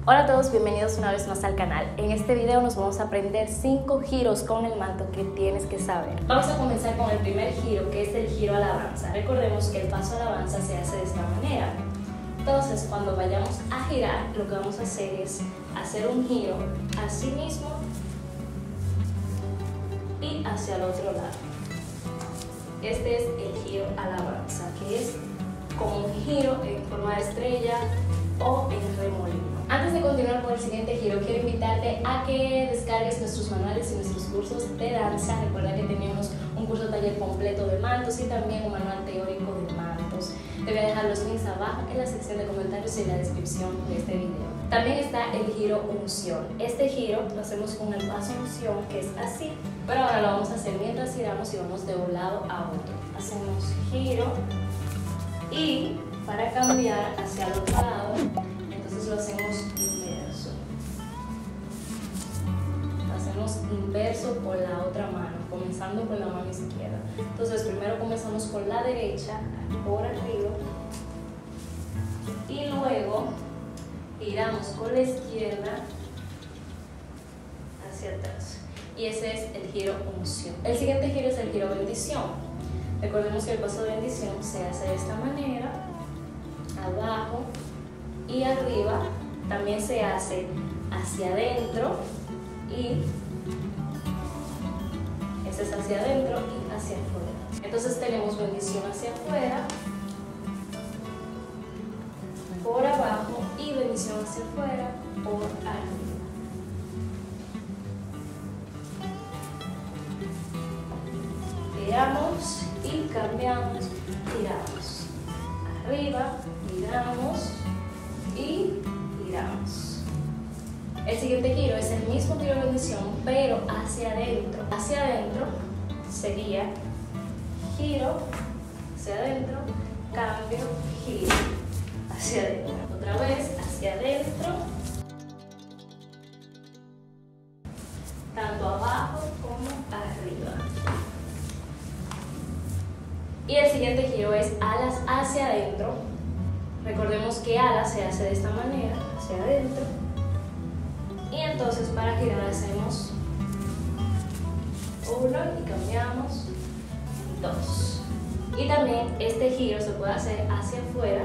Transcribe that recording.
Hola a todos, bienvenidos una vez más al canal. En este video nos vamos a aprender 5 giros con el manto que tienes que saber. Vamos a comenzar con el primer giro, que es el giro alabanza. Recordemos que el paso alabanza se hace de esta manera. Entonces, cuando vayamos a girar, lo que vamos a hacer es hacer un giro así mismo y hacia el otro lado. Este es el giro alabanza, que es como un giro en forma de estrella o en remolino. Antes de continuar con el siguiente giro, quiero invitarte a que descargues nuestros manuales y nuestros cursos de danza. Recuerda que tenemos un curso taller completo de mantos y también un manual teórico de mantos. Te voy a dejar los links abajo en la sección de comentarios y en la descripción de este video. También está el giro unción. Este giro lo hacemos con el paso unción, que es así, pero ahora lo vamos a hacer mientras giramos y vamos de un lado a otro. Hacemos giro y para cambiar hacia el otro lado, entonces lo hacemos inverso. Lo hacemos inverso por la otra mano, comenzando con la mano izquierda. Entonces primero comenzamos con la derecha, por arriba, y luego giramos con la izquierda hacia atrás. Y ese es el giro unción. El siguiente giro es el giro bendición. Recordemos que el paso de bendición se hace de esta manera, abajo y arriba. También se hace hacia adentro y ese es hacia adentro y hacia afuera. Entonces tenemos bendición hacia afuera, por abajo, y bendición hacia afuera, por arriba. Giramos y cambiamos, giramos. Arriba, giramos y giramos. El siguiente giro es el mismo giro de bendición, pero hacia adentro. Hacia adentro sería giro, hacia adentro, cambio, giro, hacia adentro. Otra vez, hacia adentro, tanto abajo como arriba. Y el siguiente giro es alas hacia adentro. Recordemos que alas se hace de esta manera, hacia adentro. Y entonces para girar hacemos 1 y cambiamos 2. Y también este giro se puede hacer hacia afuera